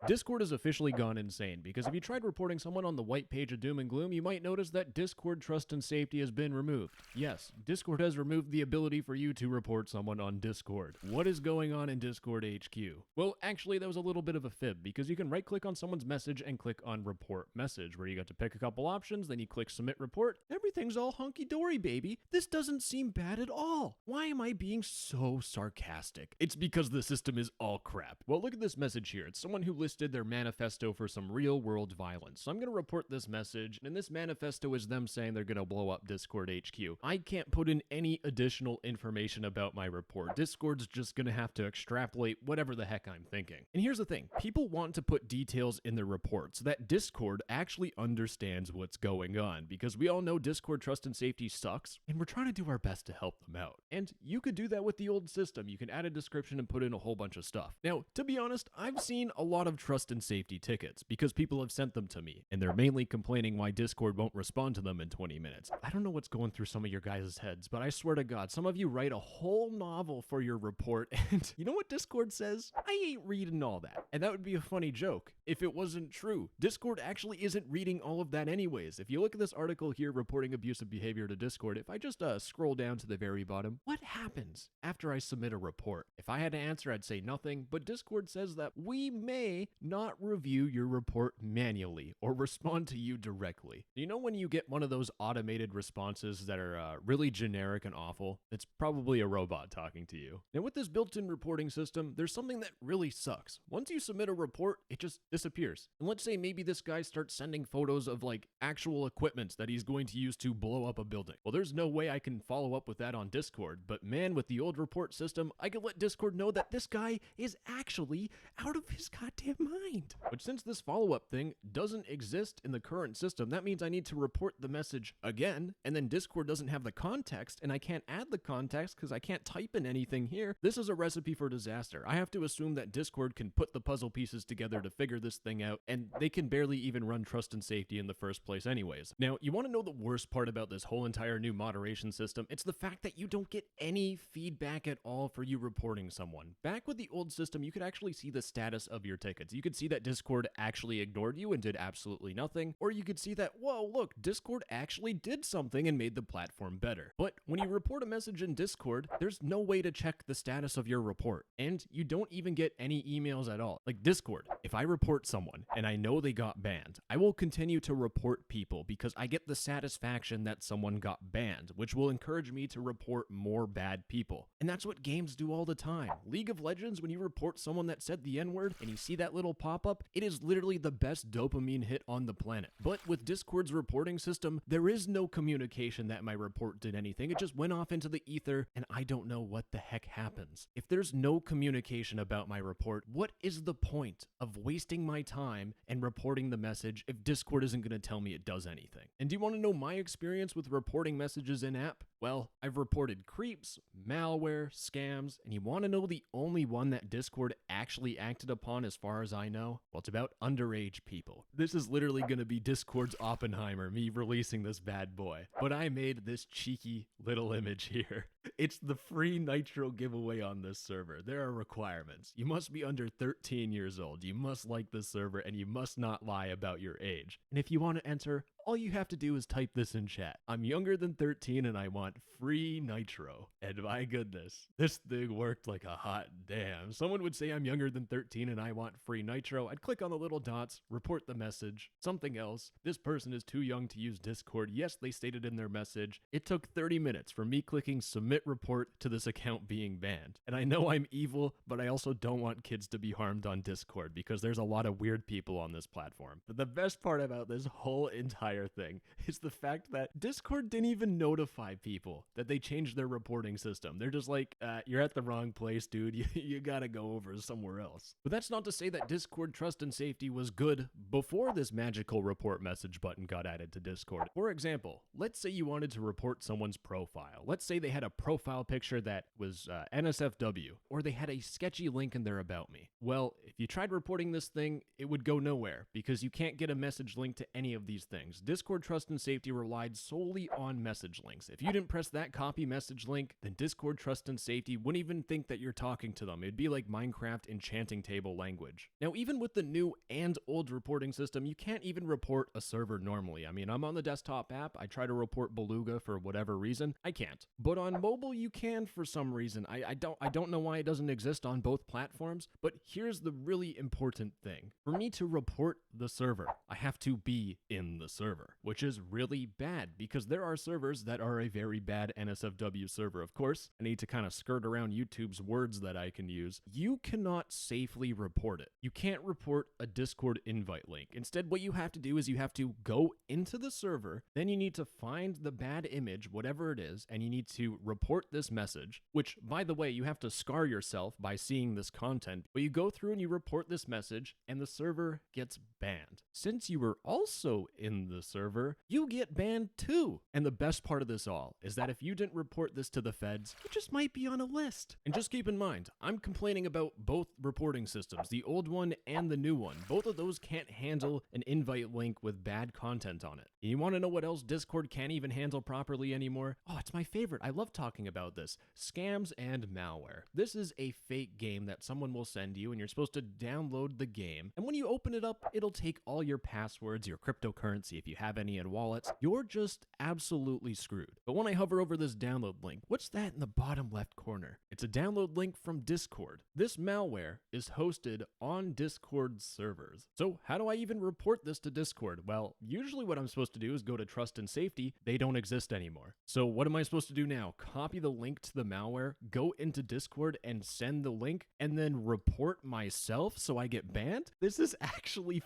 Discord has officially gone insane, because if you tried reporting someone on the white page of doom and gloom, you might notice that Discord trust and safety has been removed. Yes, Discord has removed the ability for you to report someone on Discord. What is going on in Discord HQ? Well, actually, that was a little bit of a fib, because you can right-click on someone's message and click on report message, where you get to pick a couple options, then you click submit report. Everything's all hunky-dory, baby. This doesn't seem bad at all. Why am I being so sarcastic? It's because the system is all crap. Well, look at this message here. It's someone who listed their manifesto for some real-world violence. So I'm going to report this message, and this manifesto is them saying they're going to blow up Discord HQ. I can't put in any additional information about my report. Discord's just going to have to extrapolate whatever the heck I'm thinking. And here's the thing. People want to put details in their report so that Discord actually understands what's going on, because we all know Discord trust and safety sucks, and we're trying to do our best to help them out. And you could do that with the old system. You can add a description and put in a whole bunch of stuff. Now, to be honest, I've seen a lot of trust and safety tickets because people have sent them to me, and they're mainly complaining why Discord won't respond to them in 20 minutes. I don't know what's going through some of your guys' heads, but I swear to God, some of you write a whole novel for your report, and you know what Discord says? I ain't reading all that. And that would be a funny joke if it wasn't true. Discord actually isn't reading all of that anyways. If you look at this article here, reporting abusive behavior to Discord, if I just scroll down to the very bottom, what happens after I submit a report? If I had to answer, I'd say nothing, but Discord says that we may not review your report manually or respond to you directly. You know when you get one of those automated responses that are really generic and awful? It's probably a robot talking to you. Now with this built-in reporting system, there's something that really sucks. Once you submit a report, it just disappears. And let's say maybe this guy starts sending photos of like actual equipment that he's going to use to blow up a building. Well, there's no way I can follow up with that on Discord, but man, with the old report system, I could let Discord know that this guy is actually out of his goddamn mind. But since this follow-up thing doesn't exist in the current system, that means I need to report the message again, and then Discord doesn't have the context, and I can't add the context because I can't type in anything here. This is a recipe for disaster. I have to assume that Discord can put the puzzle pieces together to figure this thing out, and they can barely even run trust and safety in the first place anyways. Now, you want to know the worst part about this whole entire new moderation system? It's the fact that you don't get any feedback at all for you reporting someone. Back with the old system, you could actually see the status of your tickets. You could see that Discord actually ignored you and did absolutely nothing, or you could see that, whoa, look, Discord actually did something and made the platform better. But when you report a message in Discord, there's no way to check the status of your report, and you don't even get any emails at all. Like Discord, if I report someone and I know they got banned, I will continue to report people because I get the satisfaction that someone got banned, which will encourage me to report more bad people. And that's what games do all the time. League of Legends, when you report someone that said the N-word and you see that little pop-up, it is literally the best dopamine hit on the planet. But with Discord's reporting system, there is no communication that my report did anything. It just went off into the ether, and I don't know what the heck happens. If there's no communication about my report, what is the point of wasting my time and reporting the message if Discord isn't going to tell me it does anything? And do you want to know my experience with reporting messages in-app? Well, I've reported creeps, malware, scams, and you want to know the only one that Discord actually acted upon as far as I know? Well, it's about underage people. This is literally going to be Discord's Oppenheimer, me releasing this bad boy. But I made this cheeky little image here. It's the free Nitro giveaway on this server. There are requirements. You must be under 13 years old. You must like this server, and you must not lie about your age. And if you want to enter, all you have to do is type this in chat. I'm younger than 13 and I want free Nitro. And my goodness, this thing worked like a hot damn. Someone would say I'm younger than 13 and I want free Nitro. I'd click on the little dots, report the message, something else. This person is too young to use Discord. Yes, they stated in their message. It took 30 minutes from me clicking submit report to this account being banned. And I know I'm evil, but I also don't want kids to be harmed on Discord because there's a lot of weird people on this platform. But the best part about this whole entire thing is the fact that Discord didn't even notify people that they changed their reporting system. They're just like, you're at the wrong place, dude. You gotta go over somewhere else. But that's not to say that Discord trust and safety was good before this magical report message button got added to Discord. For example, let's say you wanted to report someone's profile. Let's say they had a profile picture that was NSFW, or they had a sketchy link in their About Me. Well, if you tried reporting this thing, it would go nowhere because you can't get a message link to any of these things. Discord Trust and Safety relied solely on message links. If you didn't press that copy message link, then Discord Trust and Safety wouldn't even think that you're talking to them. It'd be like Minecraft enchanting table language. Now, even with the new and old reporting system, you can't even report a server normally. I mean, I'm on the desktop app. I try to report Beluga for whatever reason. I can't. But on mobile, you can for some reason. I don't know why it doesn't exist on both platforms, but here's the really important thing. For me to report the server, I have to be in the server, which is really bad because there are servers that are a very bad NSFW server. Of course, I need to kind of skirt around YouTube's words that I can use. You cannot safely report it. You can't report a Discord invite link. Instead, what you have to do is you have to go into the server, then you need to find the bad image, whatever it is, and you need to report this message, which, by the way, you have to scar yourself by seeing this content, but you go through and you report this message, and the server gets banned. Since you were also in the server, you get banned too. And the best part of this all is that if you didn't report this to the feds, you just might be on a list. And just keep in mind, I'm complaining about both reporting systems, the old one and the new one. Both of those can't handle an invite link with bad content on it. And you want to know what else Discord can't even handle properly anymore? Oh, it's my favorite. I love talking about this. Scams and malware. This is a fake game that someone will send you, and you're supposed to download the game. And when you open it up, it'll take all your passwords, your cryptocurrency, if you have any in wallets. You're just absolutely screwed. But when I hover over this download link, what's that in the bottom left corner? It's a download link from Discord. This malware is hosted on Discord servers. So how do I even report this to Discord? Well, usually what I'm supposed to do is go to Trust and Safety. They don't exist anymore. So what am I supposed to do now? Copy the link to the malware, go into Discord and send the link, and then report myself so I get banned? This is actually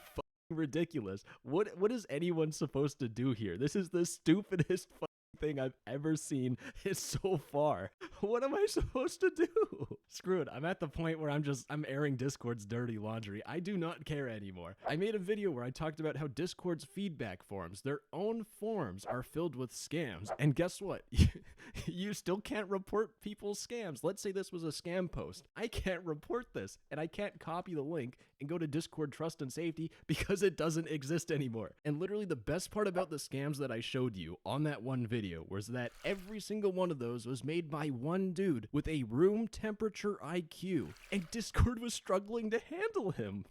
ridiculous. What is anyone supposed to do here? This is the stupidest thing I've ever seen so far. What am I supposed to do? Screw it. I'm at the point where I'm airing Discord's dirty laundry. I do not care anymore. I made a video where I talked about how Discord's feedback forums, their own forums, are filled with scams. And guess what? You still can't report people's scams. Let's say this was a scam post. I can't report this, and I can't copy the link and go to Discord Trust and Safety because it doesn't exist anymore. And literally the best part about the scams that I showed you on that one video was that every single one of those was made by one dude with a room temperature IQ, and Discord was struggling to handle him.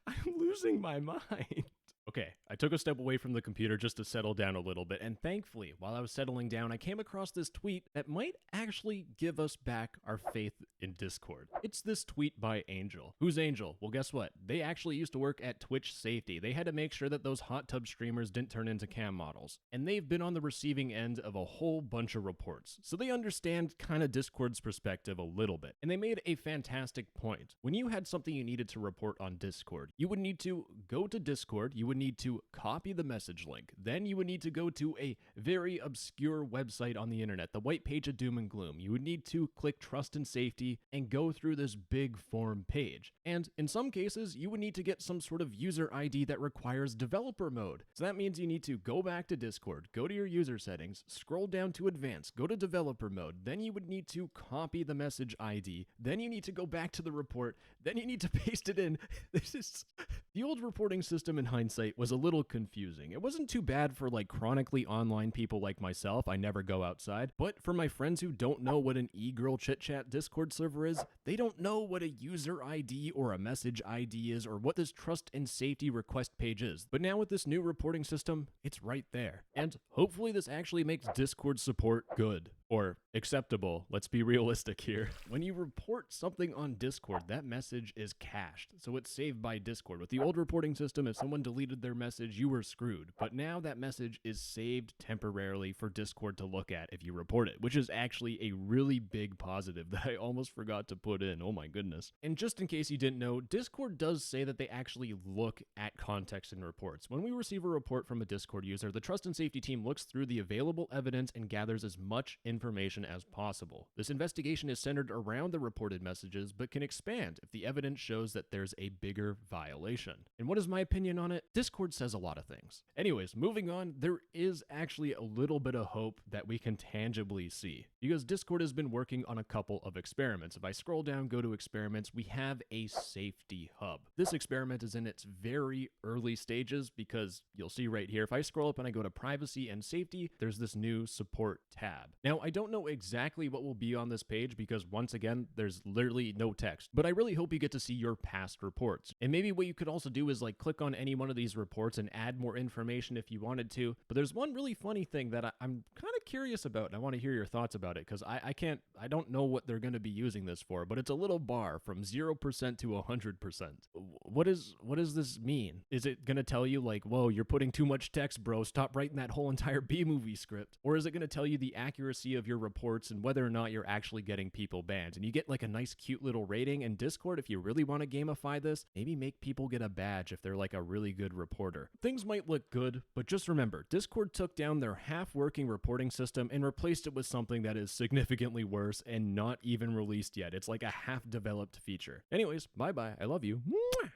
I'm losing my mind. Okay, I took a step away from the computer just to settle down a little bit, and thankfully, while I was settling down, I came across this tweet that might actually give us back our faith in Discord. It's this tweet by Angel. Who's Angel? Well, guess what? They actually used to work at Twitch Safety. They had to make sure that those hot tub streamers didn't turn into cam models, and they've been on the receiving end of a whole bunch of reports, so they understand kind of Discord's perspective a little bit. And they made a fantastic point. When you had something you needed to report on Discord, you would need to go to Discord, you would need to copy the message link. Then you would need to go to a very obscure website on the internet, the white page of doom and gloom. You would need to click Trust and Safety and go through this big form page. And in some cases, you would need to get some sort of user ID that requires developer mode. So that means you need to go back to Discord, go to your user settings, scroll down to advanced, go to developer mode. Then you would need to copy the message ID. Then you need to go back to the report. Then you need to paste it in. This is the old reporting system in hindsight was a little confusing. It wasn't too bad for like chronically online people like myself. I never go outside. But for my friends who don't know what an e-girl chit-chat Discord server is, they don't know what a user ID or a message ID is or what this Trust and Safety request page is. But now with this new reporting system, it's right there. And hopefully this actually makes Discord support good. Or acceptable. Let's be realistic here. When you report something on Discord, that message is cached, so it's saved by Discord. With the old reporting system, if someone deleted their message, you were screwed. But now that message is saved temporarily for Discord to look at if you report it, which is actually a really big positive that I almost forgot to put in. Oh my goodness. And just in case you didn't know, Discord does say that they actually look at context in reports. When we receive a report from a Discord user, the Trust and Safety team looks through the available evidence and gathers as much information information as possible. This investigation is centered around the reported messages, but can expand if the evidence shows that there's a bigger violation. And what is my opinion on it? Discord says a lot of things. Anyways, moving on, there is actually a little bit of hope that we can tangibly see, because Discord has been working on a couple of experiments. If I scroll down, go to experiments, we have a safety hub. This experiment is in its very early stages because you'll see right here, if I scroll up and I go to privacy and safety, there's this new support tab. Now, I don't know exactly what will be on this page because once again, there's literally no text, but I really hope you get to see your past reports. And maybe what you could also do is like click on any one of these reports and add more information if you wanted to. But there's one really funny thing that I'm kind of curious about, and I want to hear your thoughts about it because I don't know what they're going to be using this for, but it's a little bar from 0% to 100%. What does this mean? Is it going to tell you like, whoa, you're putting too much text, bro, stop writing that whole entire B-movie script? Or is it going to tell you the accuracy of your reports and whether or not you're actually getting people banned? And you get like a nice cute little rating. And Discord, if you really want to gamify this, maybe make people get a badge if they're like a really good reporter. Things might look good, but just remember, Discord took down their half-working reporting system and replaced it with something that is significantly worse and not even released yet. It's like a half-developed feature. Anyways, bye-bye. I love you. Mwah!